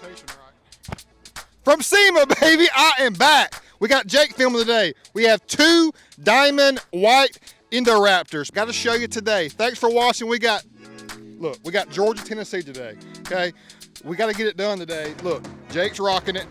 Rotation right. From SEMA, baby, I am back. We got Jake filming today. We have 2 diamond white INDORAPTORs. Got to show you today. Thanks for watching. We got Georgia, Tennessee today, okay? We got to get it done today. Look, Jake's rocking it.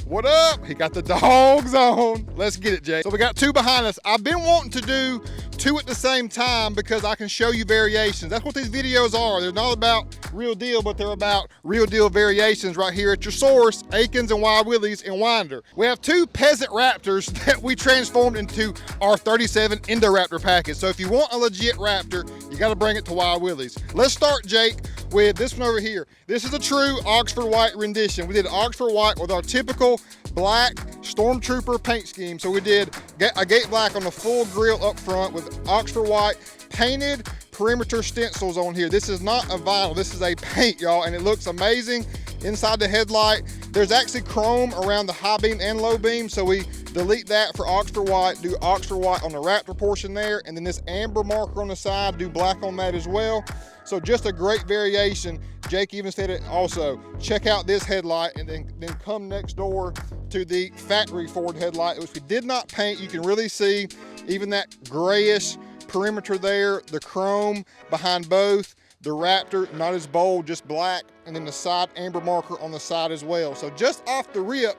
What up? He got the dogs on. Let's get it, Jake. So we got 2 behind us. I've been wanting to do 2 at the same time because I can show you variations. That's what these videos are. They're not about real deal, but they're about real deal variations right here at your source, Akins and Willies in Winder. We have 2 peasant Raptors that we transformed into our 37 INDORAPTOR package. So if you want a legit Raptor, you got to bring it to Willies. Let's start, Jake, with this one over here. This is a true Oxford white rendition. We did Oxford white with our typical black Stormtrooper paint scheme. So we did a gate black on the full grill up front with Oxford white painted perimeter stencils on here. This is not a vinyl, this is a paint, y'all, and it looks amazing. Inside the headlight, there's actually chrome around the high beam and low beam, so we delete that for Oxford white, do Oxford white on the Raptor portion there, and then this amber marker on the side, do black on that as well. So just a great variation. Jake even said it also. Check out this headlight and then come next door to the factory Ford headlight, which we did not paint. You can really see even that grayish perimeter there, the chrome behind both. The Raptor, not as bold, just black, and then the side amber marker on the side as well. So just off the rip,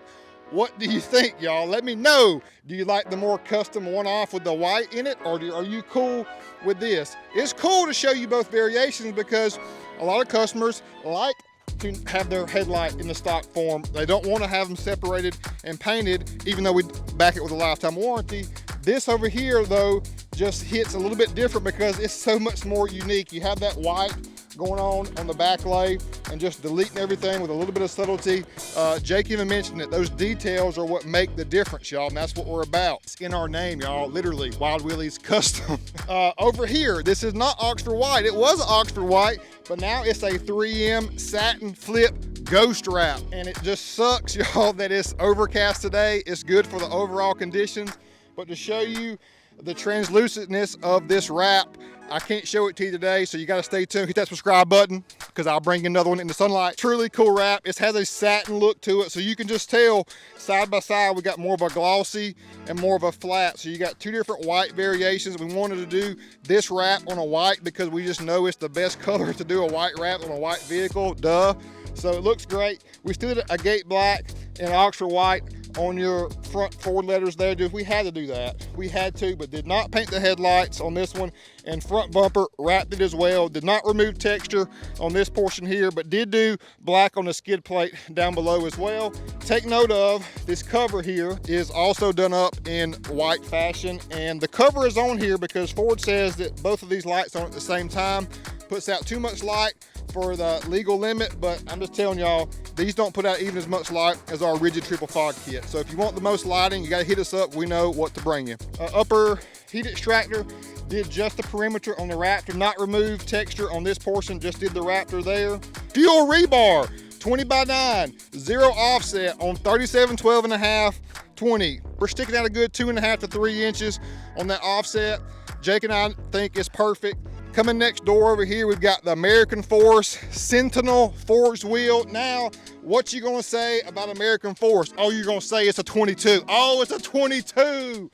what do you think, y'all? Let me know. Do you like the more custom one-off with the white in it, or are you cool with this? It's cool to show you both variations because a lot of customers like to have their headlight in the stock form. They don't want to have them separated and painted, even though we back it with a lifetime warranty. This over here, though, just hits a little bit different because it's so much more unique. You have that white going on the back lay and just deleting everything with a little bit of subtlety. Jake even mentioned that those details are what make the difference, y'all, and that's what we're about. It's in our name, y'all, literally, Wild Willie's Custom. Over here, this is not Oxford white. It was Oxford white, but now it's a 3M satin flip ghost wrap, and it just sucks, y'all, that it's overcast today. It's good for the overall conditions, but to show you the translucentness of this wrap, I can't show it to you today, so you got to stay tuned. Hit that subscribe button because I'll bring you another one in the sunlight. Truly cool wrap. It has a satin look to it, so you can just tell side by side we got more of a glossy and more of a flat. So you got 2 different white variations. We wanted to do this wrap on a white because we just know it's the best color to do a white wrap on a white vehicle, duh. So it looks great. We still did a gate black and Oxford white on your front Ford letters there, dude. We had to do that. We had to, but did not paint the headlights on this one, and front bumper wrapped it as well. Did not remove texture on this portion here, but did do black on the skid plate down below as well. Take note of this cover here is also done up in white fashion, and the cover is on here because Ford says that both of these lights on at the same time puts out too much light for the legal limit, but I'm just telling y'all, these don't put out even as much light as our rigid triple fog kit. So if you want the most lighting, you gotta hit us up. We know what to bring you. Upper heat extractor, did just the perimeter on the Raptor, not remove texture on this portion, just did the Raptor there. Fuel rebar, 20 by 9, 0 offset on 37, 12 and a half, 20. We're sticking out a good 2.5 to 3 inches on that offset. Jake and I think it's perfect. Coming next door over here, we've got the American Force Sentinel forged wheel. Now, what you gonna say about American Force? Oh, you're gonna say it's a 22. Oh, it's a 22.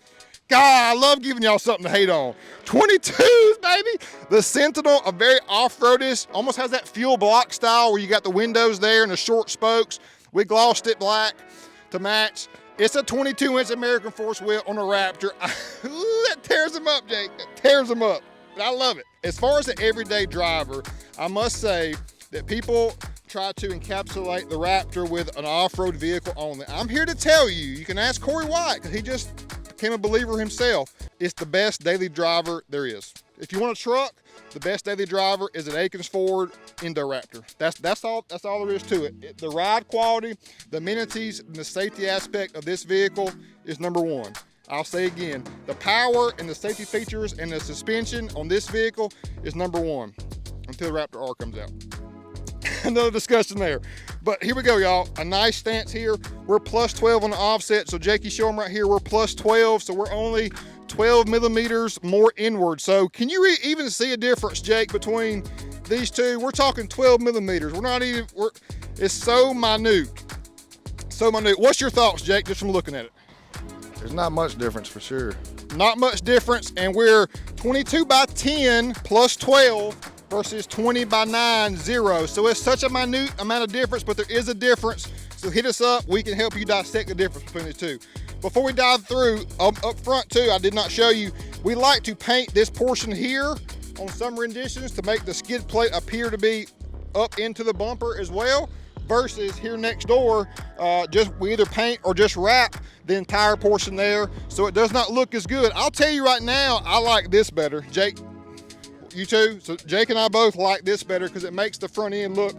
God, I love giving y'all something to hate on. 22s, baby. The Sentinel, a very off-roadish, almost has that fuel block style where you got the windows there and the short spokes. We glossed it black to match. It's a 22-inch American Force wheel on a Raptor. Ooh, that tears them up, Jake. That tears them up. But I love it. As far as an everyday driver, I must say that people try to encapsulate the Raptor with an off-road vehicle only. I'm here to tell you, you can ask Corey White, because he just became a believer himself. It's the best daily driver there is. If you want a truck, the best daily driver is an Akins Ford INDORAPTOR. That's all there is to it. The ride quality, the amenities, and the safety aspect of this vehicle is number 1. I'll say again, the power and the safety features and the suspension on this vehicle is number 1 until the Raptor R comes out. Another discussion there. But here we go, y'all. A nice stance here. We're plus 12 on the offset. So Jakey, show them right here. We're plus 12. So we're only 12 millimeters more inward. So can you even see a difference, Jake, between these two? We're talking 12 millimeters. We're not even, It's so minute. So minute. What's your thoughts, Jake, just from looking at it? There's not much difference for sure. Not much difference, and we're 22 by 10 plus 12 versus 20 by 9, 0. So it's such a minute amount of difference, but there is a difference. So hit us up. We can help you dissect the difference between the two. Before we dive through, up front too, I did not show you, we like to paint this portion here on some renditions to make the skid plate appear to be up into the bumper as well, versus here next door, we either paint or just wrap the entire portion there, so it does not look as good. I'll tell you right now, I like this better. Jake, you too? So Jake and I both like this better because it makes the front end look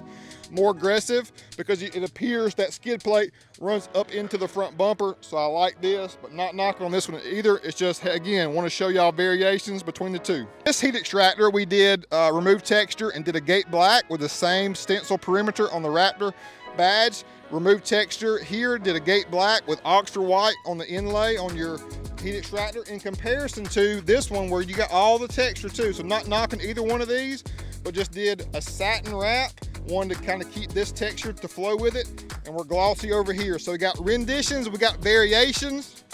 more aggressive, because it appears that skid plate runs up into the front bumper. So I like this, but not knocking on this one either. It's just, again, want to show y'all variations between the two. This heat extractor, we did remove texture and did a gate black with the same stencil perimeter on the Raptor badge. Remove texture here, did a gate black with Oxford white on the inlay on your heat extractor, in comparison to this one where you got all the texture too. So not knocking either one of these, but just did a satin wrap, one to kind of keep this texture to flow with it, and we're glossy over here. So we got renditions, we got variations.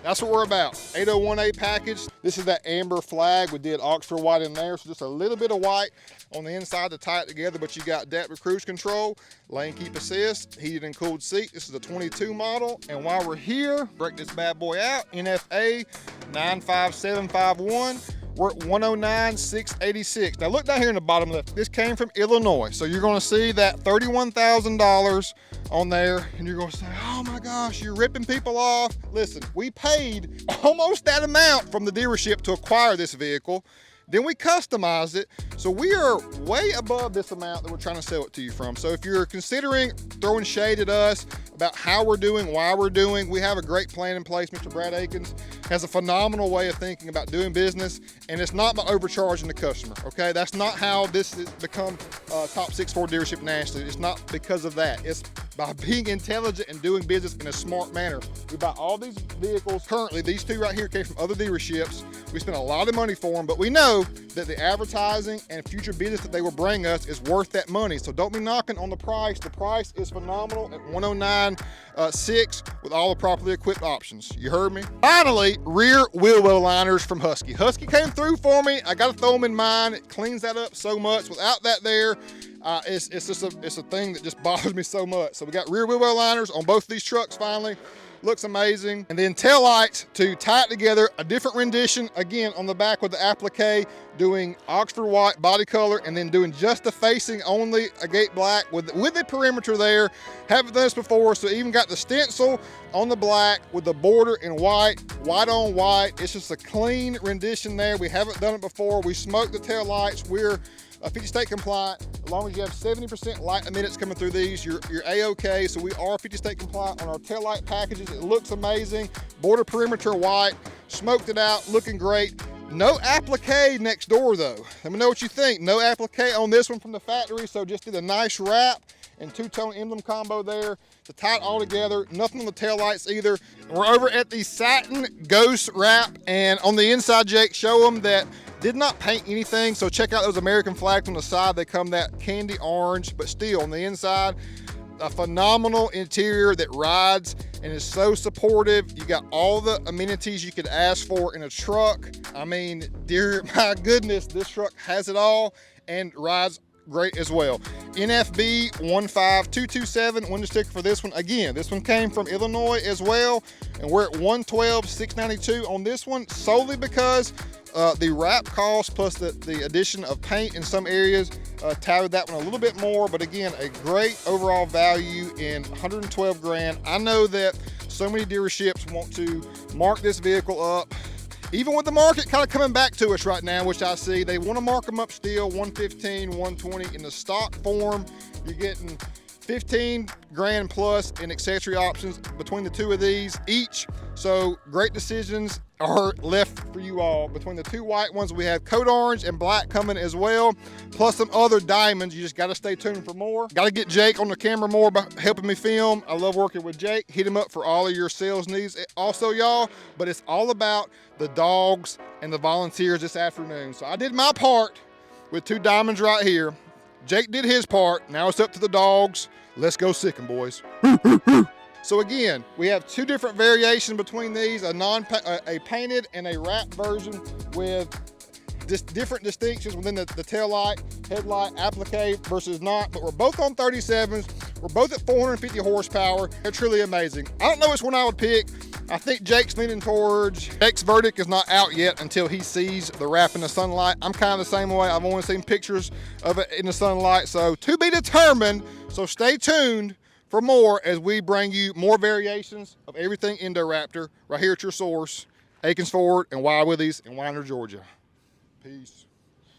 That's what we're about. 801A package. This is that amber flag. We did Oxford white in there, so just a little bit of white on the inside to tie it together, but you got adaptive cruise control, lane keep assist, heated and cooled seat. This is a 22 model, and while we're here, break this bad boy out, NFA 95751. We're at 109,686. Now look down here in the bottom left. This came from Illinois. So you're gonna see that $31,000 on there, and you're gonna say, oh my gosh, you're ripping people off. Listen, we paid almost that amount from the dealership to acquire this vehicle. Then we customized it. So we are way above this amount that we're trying to sell it to you from. So if you're considering throwing shade at us about how we're doing, why we're doing, we have a great plan in place. Mr. Brad Akins has a phenomenal way of thinking about doing business, and it's not by overcharging the customer, okay? That's not how this has become a top 6 Ford dealership nationally. It's not because of that. It's by being intelligent and doing business in a smart manner. We buy all these vehicles. Currently, these two right here came from other dealerships. We spent a lot of money for them, but we know that the advertising and future business that they will bring us is worth that money. So don't be knocking on the price. The price is phenomenal at $109,600 with all the properly equipped options. You heard me? Finally, rear wheel well liners from Husky. Husky came through for me. I got to throw them in mine. It cleans that up so much. Without that there, it's a thing that just bothers me so much. So we got rear wheel well liners on both of these trucks finally. Looks amazing. And then tail lights to tie it together, a different rendition, again, on the back with the applique, doing Oxford white body color, and then doing just the facing only, a gate black with the perimeter there. Haven't done this before, so even got the stencil on the black with the border in white, white on white. It's just a clean rendition there. We haven't done it before. We smoked the tail lights. We're 50 state compliant. As long as you have 70% light emittance coming through these, you're A-okay. So we are 50 state compliant on our tail light packages. It looks amazing. Border perimeter white, smoked it out, looking great. No applique next door though. Let me know what you think. No applique on this one from the factory, so just did a nice wrap and two-tone emblem combo there to tie it all together. Nothing on the taillights either. And we're over at the satin ghost wrap, and on the inside, Jake, show them that did not paint anything, so check out those American flags on the side. They come that candy orange, but still on the inside, a phenomenal interior that rides and is so supportive. You got all the amenities you could ask for in a truck. I mean, dear, my goodness, this truck has it all and rides great as well. NFB 15227 window sticker for this one. Again, this one came from Illinois as well, and we're at 112,692 on this one, solely because the wrap cost plus the addition of paint in some areas touted that one a little bit more. But again, a great overall value in 112 grand. I know that so many dealerships want to mark this vehicle up. Even with the market kind of coming back to us right now, which I see, they want to mark them up still, 115, 120 in the stock form. You're getting 15 grand plus in accessory options between the two of these each. So great decisions are left for you all. Between the two white ones, we have coat orange and black coming as well, plus some other diamonds. You just got to stay tuned for more. Got to get Jake on the camera more by helping me film. I love working with Jake. Hit him up for all of your sales needs also, y'all. But it's all about the dogs and the volunteers this afternoon. So I did my part with two diamonds right here. Jake did his part. Now it's up to the dogs. Let's go sick 'em, boys. So again, we have two different variations between these, a painted and a wrapped version with different distinctions within the tail light, headlight, applique versus not, but we're both on 37s. We're both at 450 horsepower. They're truly amazing. I don't know which one I would pick. I think Jake's leaning towards, Jake's verdict is not out yet until he sees the wrap in the sunlight. I'm kind of the same way. I've only seen pictures of it in the sunlight, so to be determined. So stay tuned for more as we bring you more variations of everything INDORAPTOR right here at your source, Akins Ford and Willies in Winder, Georgia. Peace.